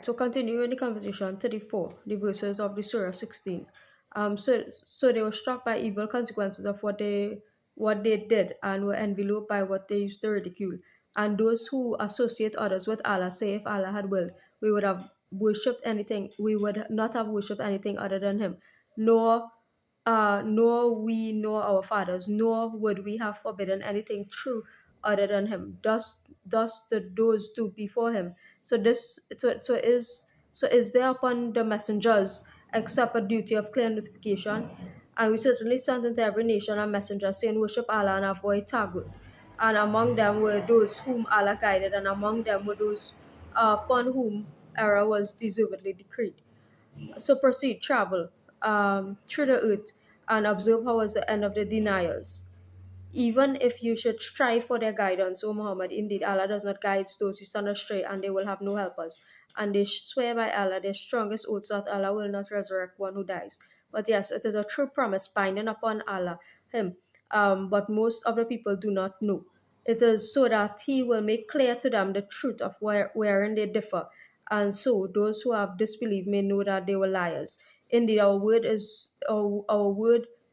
So continuing the conversation, 34, the verses of the Surah 16. So they were struck by evil consequences of what they did and were enveloped by what they used to ridicule. And those who associate others with Allah say, if Allah had willed, we would have worshipped anything. We would not have worshipped anything other than Him, nor we nor our fathers, nor would we have forbidden anything true other than Him. Thus those two before Him. So is there upon the messengers except a duty of clear notification? And we certainly sent into every nation a messenger saying, worship Allah and avoid Tagut. And among them were those whom Allah guided, and among them were those upon whom error was deservedly decreed. So proceed, travel through the earth and observe how was the end of the deniers. Even if you should strive for their guidance, O Muhammad, indeed Allah does not guide those who stand astray, and they will have no helpers. And they swear by Allah, their strongest oaths, that Allah will not resurrect one who dies. But yes, it is a true promise binding upon Allah, Him. But most of the people do not know. It is so that He will make clear to them the truth of wherein they differ. And so those who have disbelieved may know that they were liars. Indeed, our word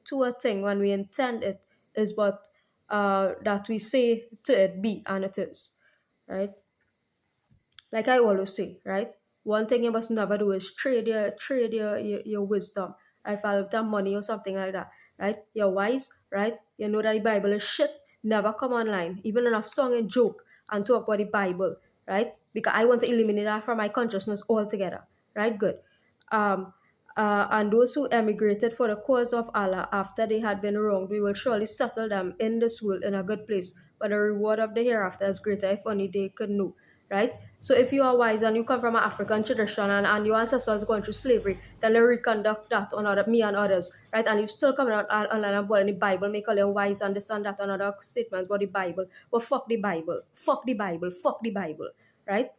to a thing when we intend it is but that we say to it be, and it is, right? Like I always say, right? One thing you must never do is trade your wisdom, right? For that money or something like that, right? You're wise, right? You know that the Bible is shit. Never come online, even in a song and joke, and talk about the Bible, right? Because I want to eliminate that from my consciousness altogether, right? Good. Um, and those who emigrated for the cause of Allah after they had been wronged, we will surely settle them in this world in a good place. But the reward of the hereafter is greater if only they could know, right? So if you are wise and you come from an African tradition, and your ancestors going through slavery, then they reconduct that on me and others, right? And you still coming out online and boiling the Bible, make all your wise and this and that and other statements about the Bible. But fuck the Bible. Fuck the Bible. Fuck the Bible. Right?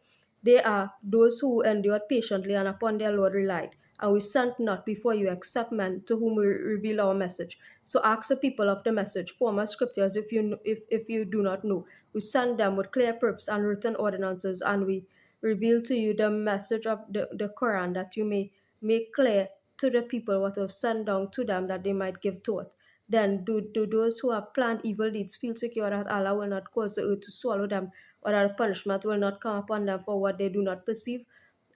They are those who endured patiently and upon their Lord relied. And we sent not before you except men to whom we reveal our message. So ask the people of the message, former scriptures, if you do not know. We send them with clear proofs and written ordinances, and we reveal to you the message of the Quran, that you may make clear to the people what was sent down to them, that they might give thought. Then do those who have planned evil deeds feel secure that Allah will not cause the earth to swallow them, or that punishment will not come upon them for what they do not perceive,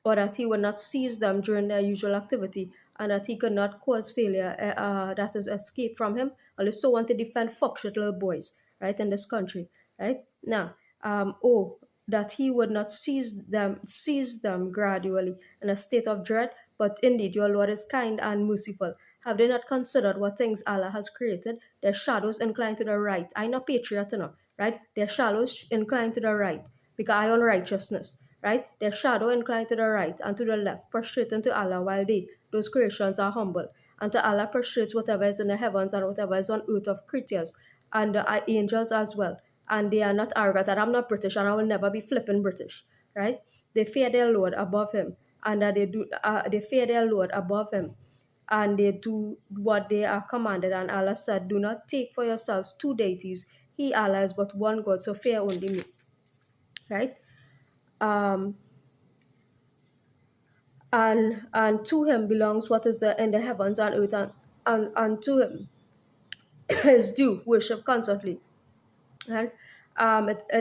or that He will not seize them during their usual activity, and that He could not cause failure, that is escape from Him, unless so want to defend fuck shit little boys, right, in this country, right? Now, that He would not seize them gradually in a state of dread, but indeed your Lord is kind and merciful. Have they not considered what things Allah has created? Their shadows incline to the right. I know patriot enough, right? Their shadows incline to the right, because I on righteousness, right? Their shadow inclined to the right and to the left, prostrating to Allah, while those creations, are humble. And to Allah prostrates whatever is in the heavens and whatever is on earth of creatures, and the angels as well. And they are not arrogant. And I'm not British, and I will never be flipping British, right? They fear their Lord above Him, and that they fear their Lord above Him, and they do what they are commanded. And Allah said, do not take for yourselves two deities. He, Allah, is but one God, so fear only me, right? Um, and to Him belongs what is in the heavens and earth, and to Him is due worship constantly. And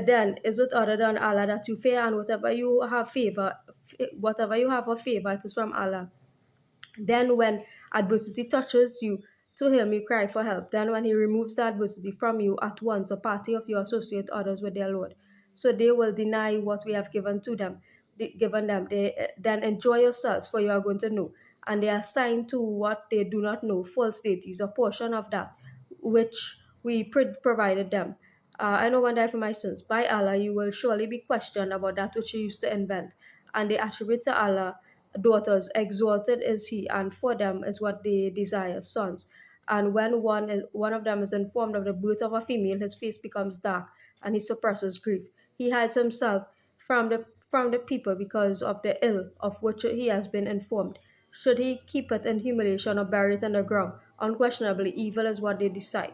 then is it other than Allah that you fear, and whatever you have of favor, it is from Allah. Then when adversity touches you, to Him you cry for help. Then when He removes the adversity from you, at once a party of you associate others with their Lord. So they will deny what we have given to them, given them. Then enjoy yourselves, for you are going to know. And they assign to what they do not know false deities, a portion of that which we provided them. I know one day for my sins. By Allah, you will surely be questioned about that which you used to invent. And they attribute to Allah daughters. Exalted is He, and for them is what they desire, sons. And when one of them is informed of the birth of a female, his face becomes dark, and he suppresses grief. He hides himself from the people because of the ill of which he has been informed. Should he keep it in humiliation or bury it in the ground? Unquestionably, evil is what they decide,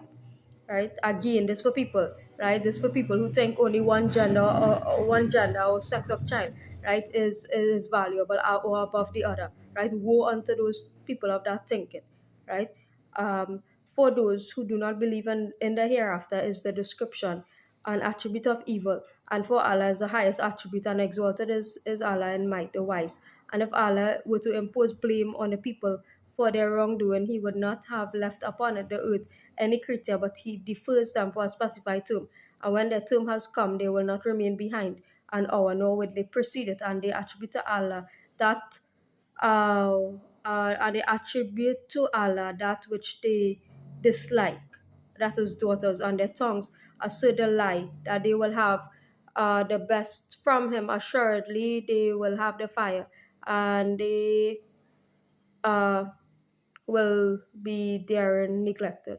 right? Again, this for people who think only one gender or sex of child. right, is valuable or above the other, right? Woe unto those people of that thinking, right? For those who do not believe in the hereafter is the description, an attribute of evil, and for Allah is the highest attribute, and exalted is Allah in might, the wise. And if Allah were to impose blame on the people for their wrongdoing, he would not have left upon it the earth any creature, but he defers them for a specified term. And when their term has come, they will not remain behind an hour, nor will they precede it. And they attribute to Allah that uh, and they attribute to Allah that which they dislike, that is daughters, on their tongues assert the lie that they will have the best from him. Assuredly, they will have the fire, and they uh, will be therein neglected.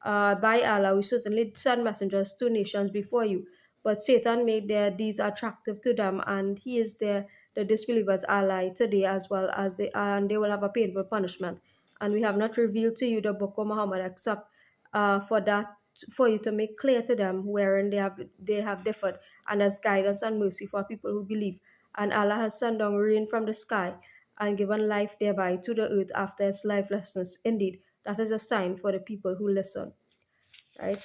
By Allah, we certainly send messengers to nations before you, but Satan made their deeds attractive to them, and he is the disbelievers' ally today as well as and they will have a painful punishment. And we have not revealed to you the book of Muhammad except for you to make clear to them wherein they have differed, and as guidance and mercy for people who believe. And Allah has sent down rain from the sky and given life thereby to the earth after its lifelessness. Indeed, that is a sign for the people who listen, right?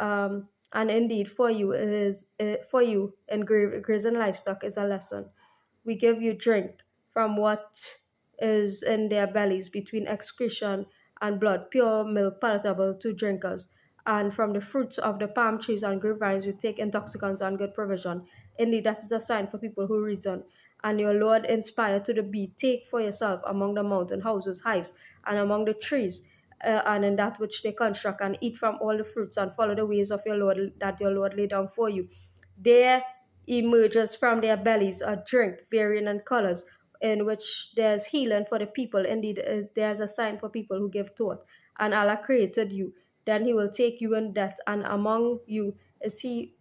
And indeed, for you in grazing livestock is a lesson. We give you drink from what is in their bellies between excretion and blood, pure milk palatable to drinkers. And from the fruits of the palm trees and grapevines, you take intoxicants and good provision. Indeed, that is a sign for people who reason. And your Lord inspired to the bee, take for yourself among the mountain houses, hives, and among the trees, and in that which they construct, and eat from all the fruits, and follow the ways of your Lord that your Lord laid down for you. There emerges from their bellies a drink varying in colors, in which there's healing for the people. Indeed, there's a sign for people who give thought. And Allah created you. Then he will take you in death, and among you is he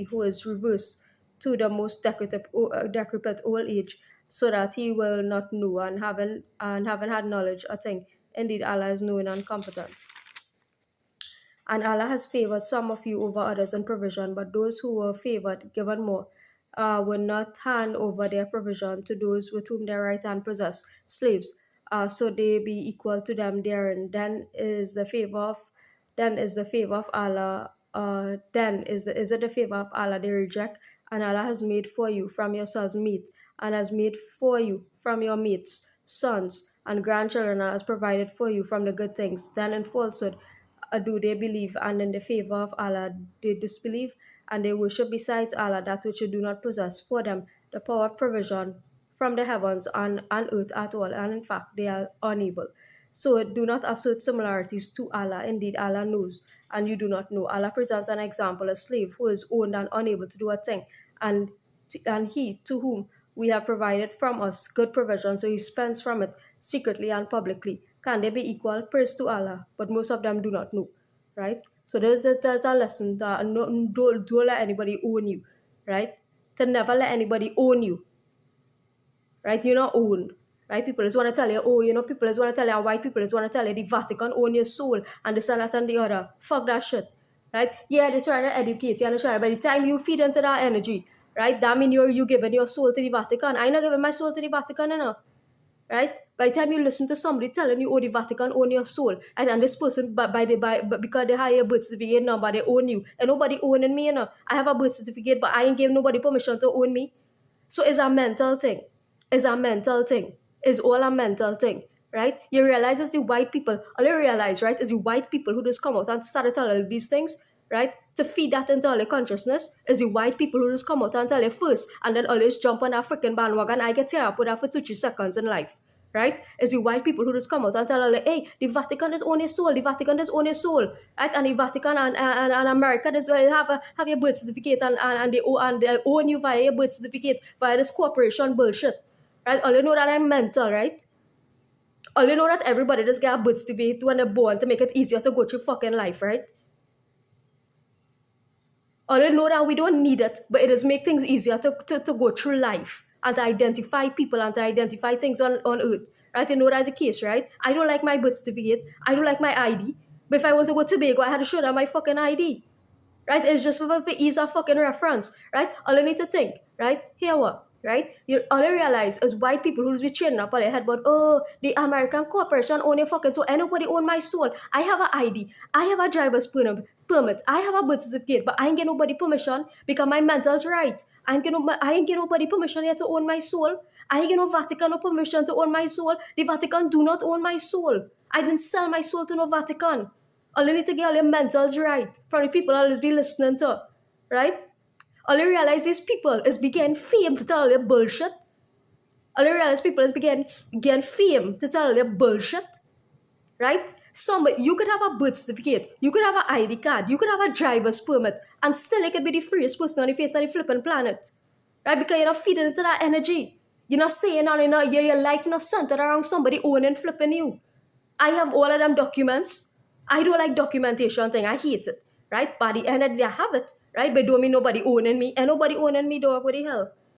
who is reversed to the most decrepit old age, so that he will not know, and having had knowledge a thing. Indeed, Allah is knowing and competent. And Allah has favored some of you over others in provision, but those who were favored, given more, will not hand over their provision to those with whom their right hand possess slaves, so they be equal to them therein. Then is the favor of Allah. Then is it the favor of Allah they reject, and Allah has made for you from yourselves meat, and has made for you from your mates sons and grandchildren, and has provided for you from the good things. Then in falsehood do they believe, and in the favor of Allah they disbelieve, and they worship besides Allah that which you do not possess for them the power of provision from the heavens and earth at all, and in fact they are unable. So do not assert similarities to Allah. Indeed, Allah knows, and you do not know. Allah presents an example: a slave who is owned and unable to do a thing, and he to whom we have provided from us good provision, so he spends from it secretly and publicly. Can they be equal? Praise to Allah, but most of them do not know, right? So there's a lesson that don't let anybody own you, right? To never let anybody own you, right? You're not owned, right? People just want to tell you, people just want to tell you, white people just want to tell you the Vatican own your soul and this and that and the other. Fuck that shit, right? Yeah, they're trying to educate you and trying. By the time you feed into that energy, right, that means you giving your soul to the Vatican. I not giving my soul to the Vatican, right? By the time you listen to somebody telling you, oh, the Vatican own your soul, and this person, but because they have a birth certificate number, they own you, and nobody owning me, I have a birth certificate, but I ain't gave nobody permission to own me. So it's a mental thing. It's a mental thing. It's all a mental thing, right? You realize it's the white people. All you realize, right, is the white people who just come out and started telling these things, right? To feed that into all your consciousness is the white people who just come out and tell you first, and then always jump on that freaking bandwagon. I get tear up with that for 2 3 seconds in life, right? It's the white people who just come out and tell you, hey, the Vatican is on your soul, the Vatican is on your soul, right? And the Vatican and America is have your birth certificate, and they own you via your birth certificate via this corporation bullshit, right? All you know that I'm mental, right? All you know that everybody just get a birth certificate when they're born to make it easier to go through fucking life, right? All you know that we don't need it, but it does make things easier to go through life and to identify people and to identify things on earth, right? You know that's the case, right? I don't like my birth certificate. I don't like my ID. But if I want to go to Tobago, I had to show them my fucking ID, right? It's just for ease of fucking reference, right? All you need to think, right? Here what? right? You only realize as white people who's be training up on their head, but the American corporation own a fucking soul. Anybody own my soul. I have an ID. I have a driver's permit. I have a birth certificate, but I ain't get nobody permission because my mental's right. I ain't get nobody permission yet to own my soul. I ain't get no Vatican no permission to own my soul. The Vatican do not own my soul. I didn't sell my soul to no Vatican. All you need to get all your mentals right from the people I'll be listening to, right? All you realize is people is began fame to tell you bullshit. All you realize people is began fame to tell you bullshit, right? Somebody, you could have a birth certificate, you could have an ID card, you could have a driver's permit, and still you could be the freest person on the face of the flipping planet, right? Because you're not feeding into that energy. You're not saying on your life not centered around somebody owning flipping you. I have all of them documents. I don't like documentation thing. I hate it, right? But at the end of the day, I have it, right? But don't mean nobody owning me. And nobody owning me, dog, what the hell?